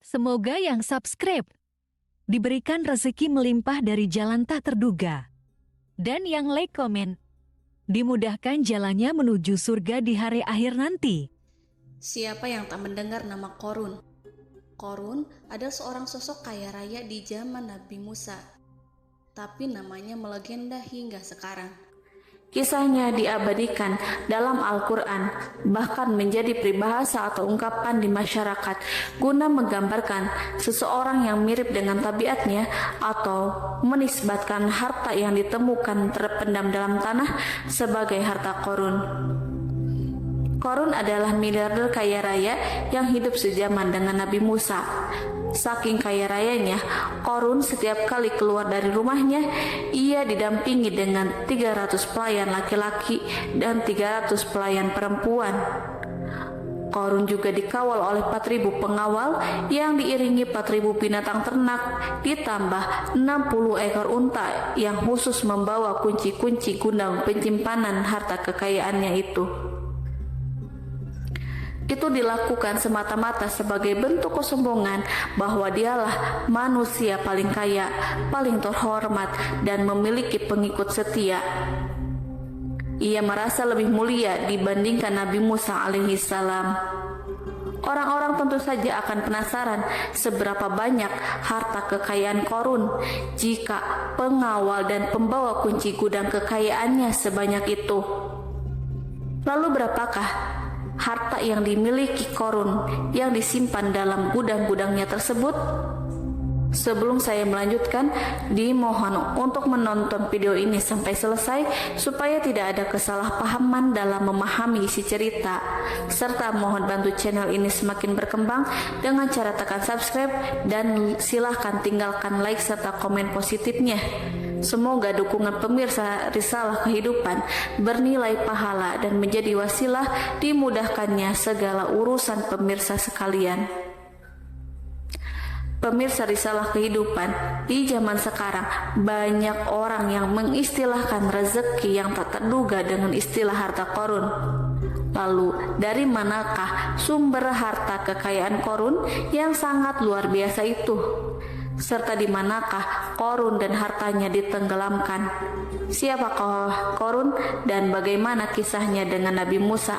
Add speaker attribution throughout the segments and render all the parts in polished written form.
Speaker 1: Semoga yang subscribe diberikan rezeki melimpah dari jalan tak terduga. Dan yang like komen, dimudahkan jalannya menuju surga di hari akhir nanti.
Speaker 2: Siapa yang tak mendengar nama Qorun? Qorun adalah seorang sosok kaya raya di zaman Nabi Musa, tapi namanya melegenda hingga sekarang. Kisahnya diabadikan dalam Al-Quran, bahkan menjadi peribahasa atau ungkapan di masyarakat guna menggambarkan seseorang yang mirip dengan tabiatnya atau menisbatkan harta yang ditemukan terpendam dalam tanah sebagai harta Qorun. Qorun adalah miliarder kaya raya yang hidup sejaman dengan Nabi Musa. Saking kaya rayanya, Qorun setiap kali keluar dari rumahnya, ia didampingi dengan 300 pelayan laki-laki dan 300 pelayan perempuan. Qorun juga dikawal oleh 4.000 pengawal yang diiringi 4.000 binatang ternak, ditambah 60 ekor unta yang khusus membawa kunci-kunci gudang penyimpanan harta kekayaannya itu. Itu dilakukan semata-mata sebagai bentuk kesombongan bahwa dialah manusia paling kaya, paling terhormat, dan memiliki pengikut setia. Ia merasa lebih mulia dibandingkan Nabi Musa alaihissalam. Orang-orang tentu saja akan penasaran seberapa banyak harta kekayaan Qorun jika pengawal dan pembawa kunci gudang kekayaannya sebanyak itu. Lalu berapakah harta yang dimiliki Qorun yang disimpan dalam gudang-gudangnya tersebut? Sebelum saya melanjutkan, dimohon untuk menonton video ini sampai selesai supaya tidak ada kesalahpahaman dalam memahami isi cerita, serta mohon bantu channel ini semakin berkembang dengan cara tekan subscribe dan silahkan tinggalkan like serta komen positifnya. Semoga dukungan pemirsa Risalah Kehidupan bernilai pahala dan menjadi wasilah dimudahkannya segala urusan pemirsa sekalian. Pemirsa Risalah Kehidupan, di zaman sekarang banyak orang yang mengistilahkan rezeki yang tak terduga dengan istilah harta Qorun. Lalu dari manakah sumber harta kekayaan Qorun yang sangat luar biasa itu? Serta di manakah Qorun dan hartanya ditenggelamkan? Siapakah Qorun dan bagaimana kisahnya dengan Nabi Musa?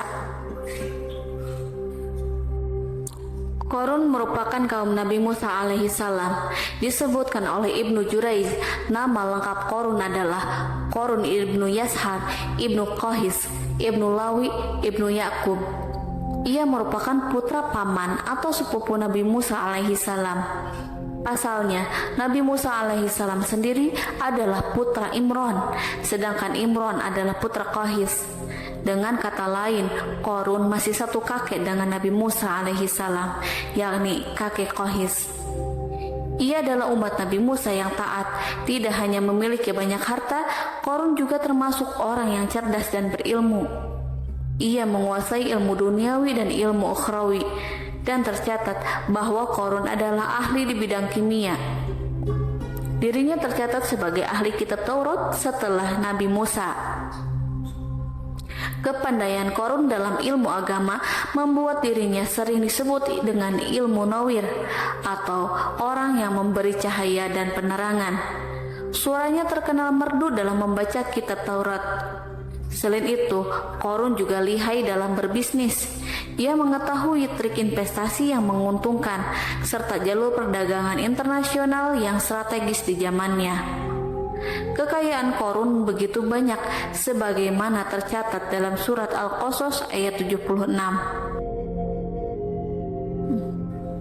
Speaker 2: Qorun merupakan kaum Nabi Musa alaihissalam. Disebutkan oleh Ibnu Jurayj, nama lengkap Qorun adalah Qorun ibnu Yashar, ibnu Qahis, ibnu Lawi, ibnu Yakub. Ia merupakan putra paman atau sepupu Nabi Musa alaihissalam. Pasalnya, Nabi Musa alaihissalam sendiri adalah putra Imron, sedangkan Imron adalah putra Qahis. Dengan kata lain, Qorun masih satu kakek dengan Nabi Musa alaihissalam, yakni kakek Qahis. Ia adalah umat Nabi Musa yang taat. Tidak hanya memiliki banyak harta, Qorun juga termasuk orang yang cerdas dan berilmu. Ia menguasai ilmu duniawi dan ilmu ukhrawi, dan tercatat bahwa Qorun adalah ahli di bidang kimia. Dirinya tercatat sebagai ahli kitab Taurat setelah Nabi Musa. Kepandaian Qorun dalam ilmu agama membuat dirinya sering disebut dengan ilmu nawir atau orang yang memberi cahaya dan penerangan. Suaranya terkenal merdu dalam membaca kitab Taurat. Selain itu, Qorun juga lihai dalam berbisnis. Ia mengetahui trik investasi yang menguntungkan serta jalur perdagangan internasional yang strategis di zamannya. Kekayaan Qorun begitu banyak sebagaimana tercatat dalam surat Al-Qasas ayat 76.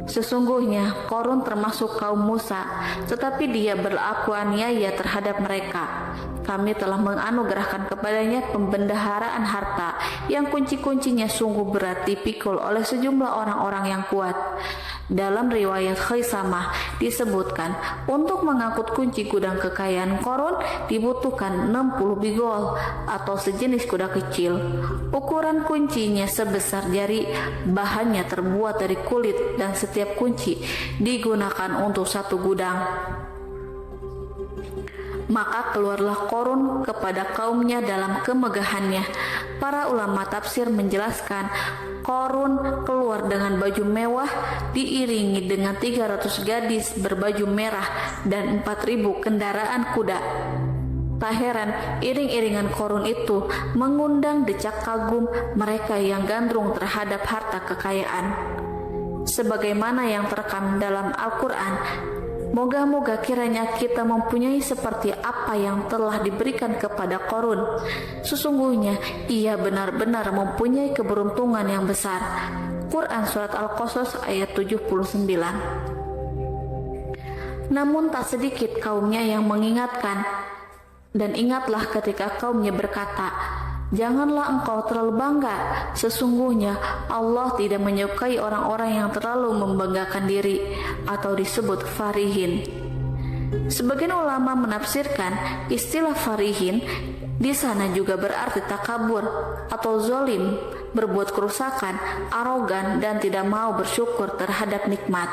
Speaker 2: Sesungguhnya Qorun termasuk kaum Musa, tetapi dia berlaku aniaya terhadap mereka. Kami telah menganugerahkan kepadanya pembendaharaan harta yang kunci-kuncinya sungguh berat dipikul oleh sejumlah orang-orang yang kuat. Dalam riwayat Khaisamah disebutkan, untuk mengangkut kunci gudang kekayaan Qorun dibutuhkan 60 bigol atau sejenis kuda kecil. Ukuran kuncinya sebesar jari, bahannya terbuat dari kulit dan setiap kunci digunakan untuk satu gudang. Maka keluarlah Korun kepada kaumnya dalam kemegahannya. Para ulama tafsir menjelaskan, Korun keluar dengan baju mewah, diiringi dengan 300 gadis berbaju merah dan 4.000 kendaraan kuda. Tak heran, iring-iringan Korun itu mengundang decak kagum mereka yang gandrung terhadap harta kekayaan. Sebagaimana yang terekam dalam Al-Quran, moga-moga kiranya kita mempunyai seperti apa yang telah diberikan kepada Korun. Sesungguhnya ia benar-benar mempunyai keberuntungan yang besar. Quran Surat Al-Qasas ayat 79. Namun tak sedikit kaumnya yang mengingatkan, dan ingatlah ketika kaumnya berkata, janganlah engkau terlalu bangga. Sesungguhnya Allah tidak menyukai orang-orang yang terlalu membanggakan diri atau disebut farihin. Sebagian ulama menafsirkan istilah farihin di sana juga berarti takabur atau zolim, berbuat kerusakan, arogan, dan tidak mau bersyukur terhadap nikmat.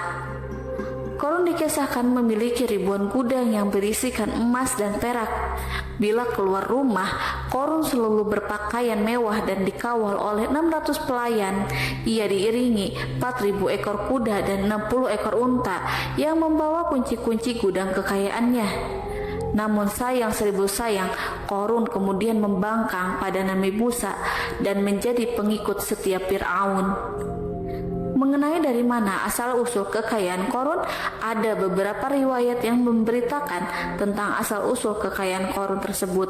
Speaker 2: Korun dikisahkan memiliki ribuan gudang yang berisikan emas dan perak. Bila keluar rumah, Korun selalu berpakaian mewah dan dikawal oleh 600 pelayan. Ia diiringi 4.000 ekor kuda dan 60 ekor unta yang membawa kunci-kunci gudang kekayaannya. Namun sayang seribu sayang, Korun kemudian membangkang pada Nabi Musa dan menjadi pengikut setia Fir'aun. Mengenai dari mana asal-usul kekayaan Korun, ada beberapa riwayat yang memberitakan tentang asal-usul kekayaan Korun tersebut.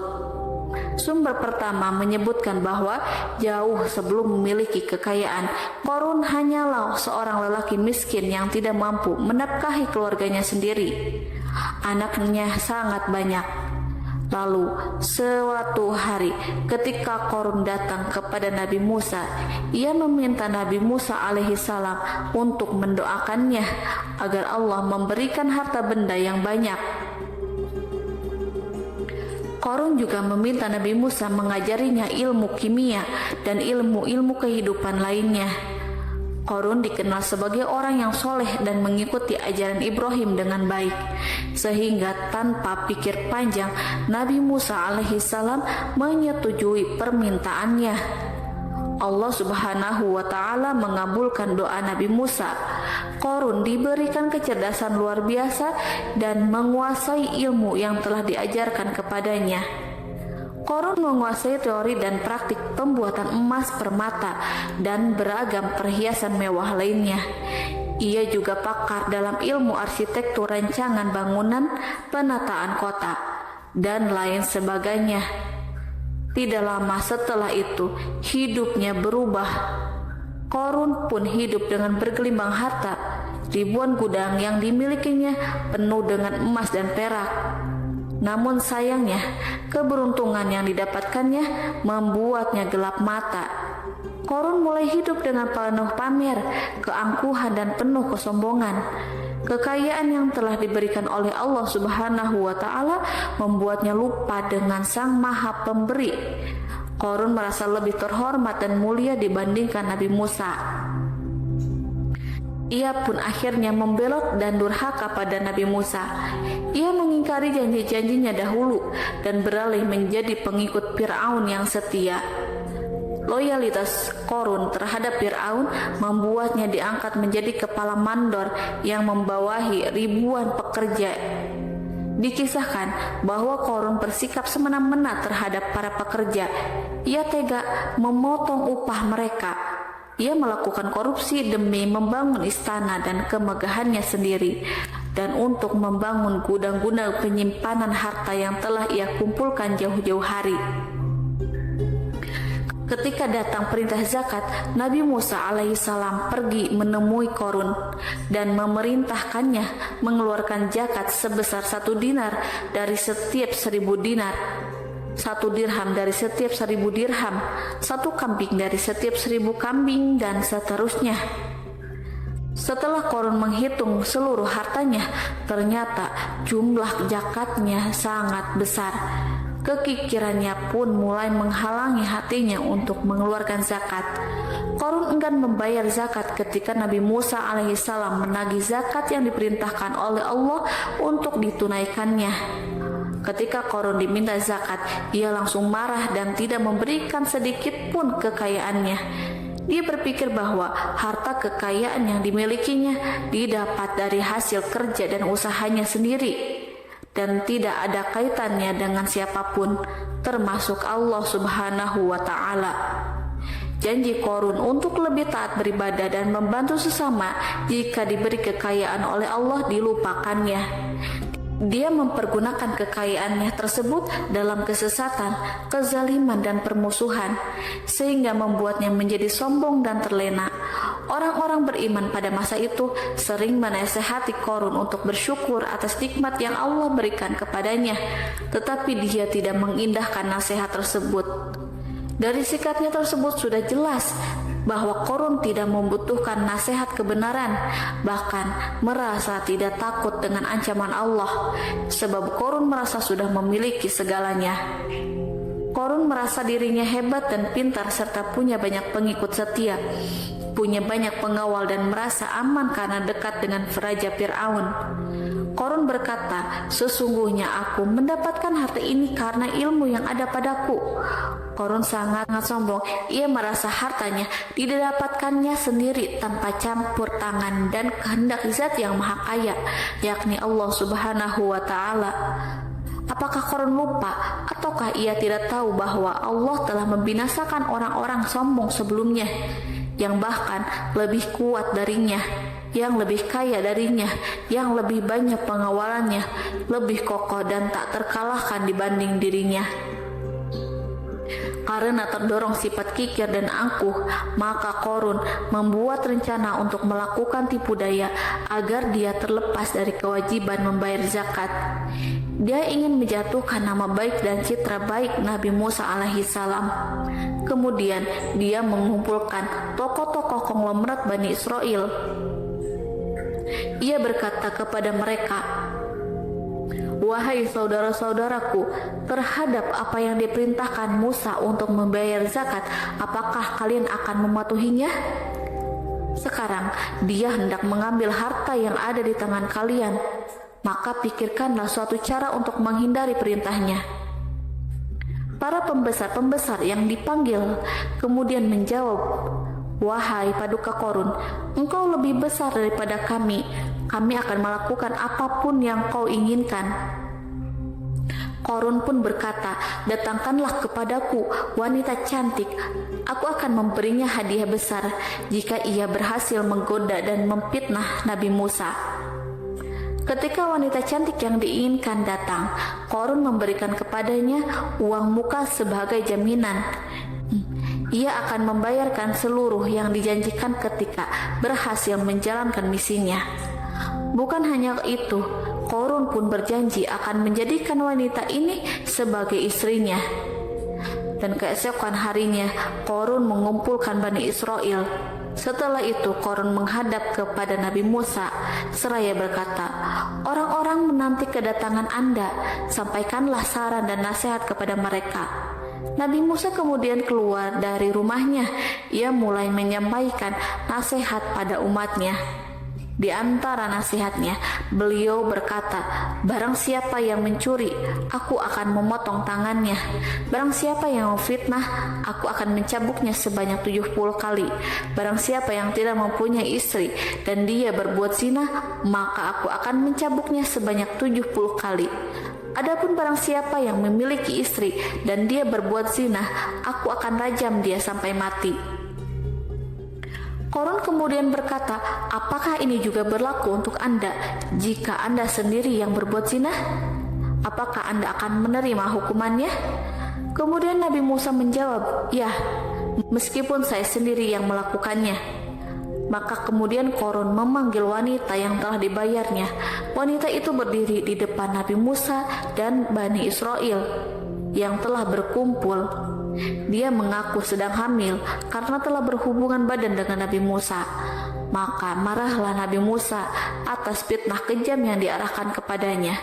Speaker 2: Sumber pertama menyebutkan bahwa jauh sebelum memiliki kekayaan, Korun hanyalah seorang lelaki miskin yang tidak mampu menafkahi keluarganya sendiri. Anaknya sangat banyak. Lalu suatu hari ketika Korun datang kepada Nabi Musa, ia meminta Nabi Musa alaihissalam untuk mendoakannya agar Allah memberikan harta benda yang banyak. Korun juga meminta Nabi Musa mengajarinya ilmu kimia dan ilmu-ilmu kehidupan lainnya. Korun dikenal sebagai orang yang soleh dan mengikuti ajaran Ibrahim dengan baik, sehingga tanpa pikir panjang Nabi Musa alaihissalam menyetujui permintaannya. Allah Subhanahu wa Ta'ala mengabulkan doa Nabi Musa. Korun diberikan kecerdasan luar biasa dan menguasai ilmu yang telah diajarkan kepadanya. Korun menguasai teori dan praktik pembuatan emas permata dan beragam perhiasan mewah lainnya. Ia juga pakar dalam ilmu arsitektur, rancangan bangunan, penataan kota, dan lain sebagainya. Tidak lama setelah itu, hidupnya berubah. Korun pun hidup dengan bergelimbang harta. Ribuan gudang yang dimilikinya penuh dengan emas dan perak. Namun sayangnya, keberuntungan yang didapatkannya membuatnya gelap mata. Korun mulai hidup dengan penuh pamer, keangkuhan, dan penuh kesombongan. Kekayaan yang telah diberikan oleh Allah Subhanahu wa Ta'ala membuatnya lupa dengan Sang Maha Pemberi. Korun merasa lebih terhormat dan mulia dibandingkan Nabi Musa. Ia pun akhirnya membelot dan durhaka pada Nabi Musa. Ia mengingkari janji-janjinya dahulu dan beralih menjadi pengikut Fir'aun yang setia. Loyalitas Korun terhadap Fir'aun membuatnya diangkat menjadi kepala mandor yang membawahi ribuan pekerja. Dikisahkan bahwa Korun bersikap semena-mena terhadap para pekerja. Ia tega memotong upah mereka. Ia melakukan korupsi demi membangun istana dan kemegahannya sendiri, dan untuk membangun gudang-gudang penyimpanan harta yang telah ia kumpulkan jauh-jauh hari. Ketika datang perintah zakat, Nabi Musa alaihissalam pergi menemui Korun dan memerintahkannya mengeluarkan zakat sebesar 1 dinar dari setiap 1000 dinar, 1 dirham dari setiap 1000 dirham, 1 kambing dari setiap 1000 kambing, dan seterusnya. Setelah Korun menghitung seluruh hartanya, ternyata jumlah zakatnya sangat besar. Kekikirannya pun mulai menghalangi hatinya untuk mengeluarkan zakat. Korun enggan membayar zakat ketika Nabi Musa alaihissalam menagih zakat yang diperintahkan oleh Allah untuk ditunaikannya. Ketika Korun diminta zakat, ia langsung marah dan tidak memberikan sedikit pun kekayaannya. Dia berpikir bahwa harta kekayaan yang dimilikinya didapat dari hasil kerja dan usahanya sendiri, dan tidak ada kaitannya dengan siapapun, termasuk Allah Subhanahu wa Ta'ala. Janji Korun untuk lebih taat beribadah dan membantu sesama jika diberi kekayaan oleh Allah dilupakannya. Dia mempergunakan kekayaannya tersebut dalam kesesatan, kezaliman, dan permusuhan, sehingga membuatnya menjadi sombong dan terlena. Orang-orang beriman pada masa itu sering menasehati Korun untuk bersyukur atas nikmat yang Allah berikan kepadanya, tetapi dia tidak mengindahkan nasihat tersebut. Dari sikapnya tersebut sudah jelas bahwa Korun tidak membutuhkan nasihat kebenaran, bahkan merasa tidak takut dengan ancaman Allah, sebab Korun merasa sudah memiliki segalanya. Korun merasa dirinya hebat dan pintar serta punya banyak pengikut setia, punya banyak pengawal dan merasa aman karena dekat dengan Raja Fir'aun. Korun berkata, "Sesungguhnya aku mendapatkan harta ini karena ilmu yang ada padaku." Korun sangat sombong. Ia merasa hartanya didapatkannya sendiri tanpa campur tangan dan kehendak Zat yang Maha Kaya, yakni Allah Subhanahu wa Ta'ala. Apakah Korun lupa ataukah ia tidak tahu bahwa Allah telah membinasakan orang-orang sombong sebelumnya, yang bahkan lebih kuat darinya, yang lebih kaya darinya, yang lebih banyak pengawalannya, lebih kokoh dan tak terkalahkan dibanding dirinya? Karena terdorong sifat kikir dan angkuh, maka Korun membuat rencana untuk melakukan tipu daya agar dia terlepas dari kewajiban membayar zakat. Dia ingin menjatuhkan nama baik dan citra baik Nabi Musa alaihissalam. Kemudian dia mengumpulkan tokoh-tokoh konglomerat Bani Israel. Ia berkata kepada mereka, "Wahai saudara-saudaraku, terhadap apa yang diperintahkan Musa untuk membayar zakat, apakah kalian akan mematuhinya? Sekarang dia hendak mengambil harta yang ada di tangan kalian, maka pikirkanlah suatu cara untuk menghindari perintahnya." Para pembesar-pembesar yang dipanggil kemudian menjawab, "Wahai Paduka Korun, engkau lebih besar daripada kami. Kami akan melakukan apapun yang kau inginkan." Korun pun berkata, "Datangkanlah kepadaku wanita cantik. Aku akan memberinya hadiah besar jika ia berhasil menggoda dan memfitnah Nabi Musa." Ketika wanita cantik yang diinginkan datang, Korun memberikan kepadanya uang muka sebagai jaminan. Ia akan membayarkan seluruh yang dijanjikan ketika berhasil menjalankan misinya. Bukan hanya itu, Korun pun berjanji akan menjadikan wanita ini sebagai istrinya. Dan keesokan harinya, Korun mengumpulkan Bani Israel. Setelah itu, Korun menghadap kepada Nabi Musa seraya berkata, "Orang-orang menanti kedatangan Anda, sampaikanlah saran dan nasihat kepada mereka." Nabi Musa kemudian keluar dari rumahnya. Ia mulai menyampaikan nasihat pada umatnya. Di antara nasihatnya, beliau berkata, "Barang siapa yang mencuri, aku akan memotong tangannya. Barang siapa yang memfitnah, aku akan mencambuknya sebanyak 70 kali. Barang siapa yang tidak mempunyai istri dan dia berbuat zina, maka aku akan mencambuknya sebanyak 70 kali. Adapun barang siapa yang memiliki istri dan dia berbuat zina, aku akan rajam dia sampai mati." Korun kemudian berkata, "Apakah ini juga berlaku untuk Anda jika Anda sendiri yang berbuat zina? Apakah Anda akan menerima hukumannya?" Kemudian Nabi Musa menjawab, "Ya, meskipun saya sendiri yang melakukannya." Maka kemudian Korun memanggil wanita yang telah dibayarnya. Wanita itu berdiri di depan Nabi Musa dan Bani Israel yang telah berkumpul. Dia mengaku sedang hamil karena telah berhubungan badan dengan Nabi Musa. Maka marahlah Nabi Musa atas fitnah kejam yang diarahkan kepadanya.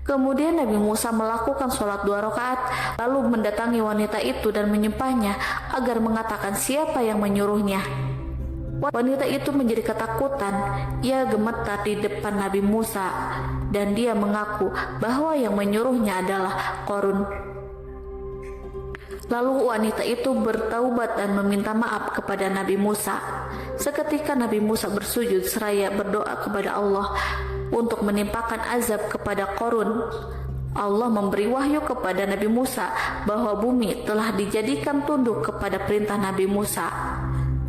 Speaker 2: Kemudian Nabi Musa melakukan sholat 2 rakaat, lalu mendatangi wanita itu dan menyumpahnya agar mengatakan siapa yang menyuruhnya. Wanita itu menjadi ketakutan. Ia gemetar di depan Nabi Musa dan dia mengaku bahwa yang menyuruhnya adalah Qarun. Lalu wanita itu bertaubat dan meminta maaf kepada Nabi Musa. Seketika Nabi Musa bersujud seraya berdoa kepada Allah untuk menimpakan azab kepada Qarun. Allah memberi wahyu kepada Nabi Musa bahwa bumi telah dijadikan tunduk kepada perintah Nabi Musa.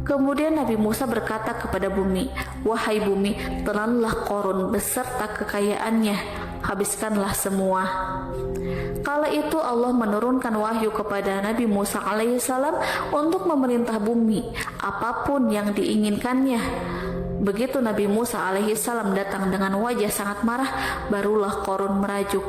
Speaker 2: Kemudian Nabi Musa berkata kepada bumi, "Wahai bumi, telanlah Qarun beserta kekayaannya, habiskanlah semua." Kala itu Allah menurunkan wahyu kepada Nabi Musa alaihissalam untuk memerintah bumi apapun yang diinginkannya. Begitu Nabi Musa alaihissalam datang dengan wajah sangat marah, barulah Qarun merajuk,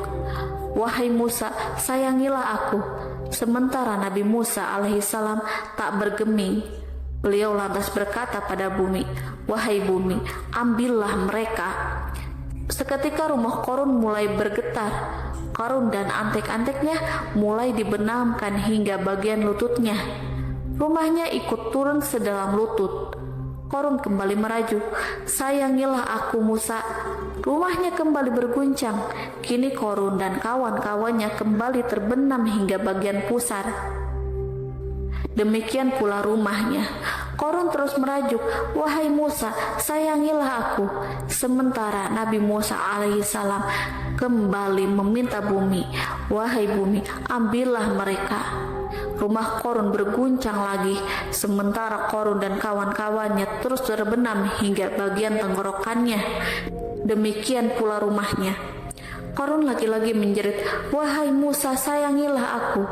Speaker 2: "Wahai Musa, sayangilah aku." Sementara Nabi Musa alaihissalam tak bergeming. Beliau lantas berkata pada bumi, "Wahai bumi, ambillah mereka." Seketika rumah Qarun mulai bergetar. Qarun dan antek-anteknya mulai dibenamkan hingga bagian lututnya. Rumahnya ikut turun sedalam lutut. Qarun kembali merajuk, "Sayangilah aku Musa." Rumahnya kembali berguncang. Kini Qarun dan kawan-kawannya kembali terbenam hingga bagian pusar. Demikian pula rumahnya. Qarun terus merajuk, "Wahai Musa, sayangilah aku." Sementara Nabi Musa alaihissalam kembali meminta bumi, "Wahai bumi, ambillah mereka." Rumah Qarun berguncang lagi, sementara Qarun dan kawan-kawannya terus terbenam hingga bagian tenggorokannya. Demikian pula rumahnya. Qarun lagi-lagi menjerit, "Wahai Musa, sayangilah aku."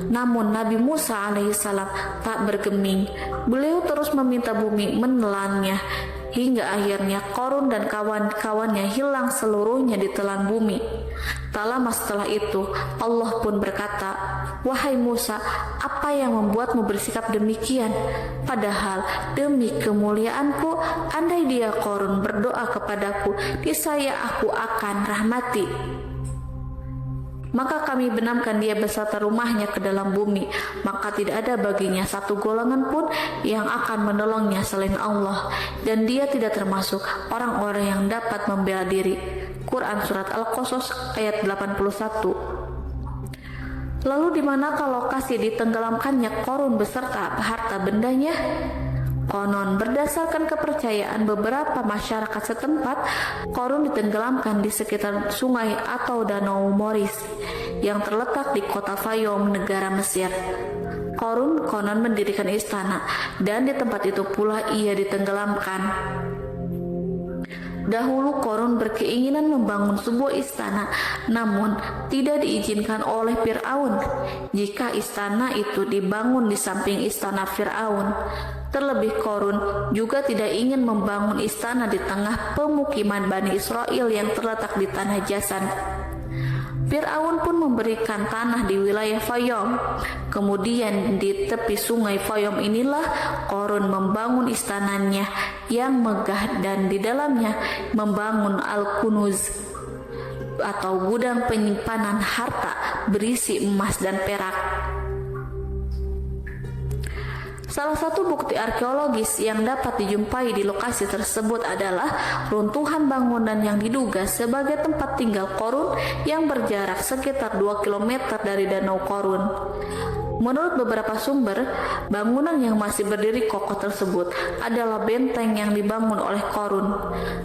Speaker 2: Namun Nabi Musa alaihissalam tak bergeming. Beliau terus meminta bumi menelannya, hingga akhirnya Qarun dan kawan-kawannya hilang seluruhnya ditelan bumi. Tak lama setelah itu Allah pun berkata, "Wahai Musa, apa yang membuatmu bersikap demikian? Padahal demi kemuliaanku, andai dia Qarun berdoa kepadaku, niscaya aku akan rahmati. Maka kami benamkan dia beserta rumahnya ke dalam bumi, maka tidak ada baginya satu golongan pun yang akan menolongnya selain Allah, dan dia tidak termasuk orang-orang yang dapat membela diri." Quran Surat Al-Qasas ayat 81. Lalu di manakah lokasi ditenggelamkannya Qarun beserta harta bendanya? Konon berdasarkan kepercayaan beberapa masyarakat setempat, Qarun ditenggelamkan di sekitar sungai atau danau Moris yang terletak di kota Fayum, negara Mesir. Qarun konon mendirikan istana dan di tempat itu pula ia ditenggelamkan. Dahulu Qarun berkeinginan membangun sebuah istana, namun tidak diizinkan oleh Fir'aun jika istana itu dibangun di samping istana Fir'aun. Terlebih Qarun juga tidak ingin membangun istana di tengah pemukiman Bani Israel yang terletak di tanah Jasan. Fir'aun pun memberikan tanah di wilayah Fayum. Kemudian di tepi sungai Fayum inilah Qarun membangun istananya yang megah dan di dalamnya membangun Al-Kunuz atau gudang penyimpanan harta berisi emas dan perak. Salah satu bukti arkeologis yang dapat dijumpai di lokasi tersebut adalah runtuhan bangunan yang diduga sebagai tempat tinggal Qarun yang berjarak sekitar 2 km dari Danau Qarun. Menurut beberapa sumber, bangunan yang masih berdiri kokoh tersebut adalah benteng yang dibangun oleh Qarun.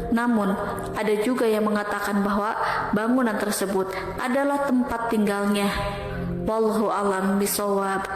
Speaker 2: Namun, ada juga yang mengatakan bahwa bangunan tersebut adalah tempat tinggalnya. Wallahu a'lam bishawab.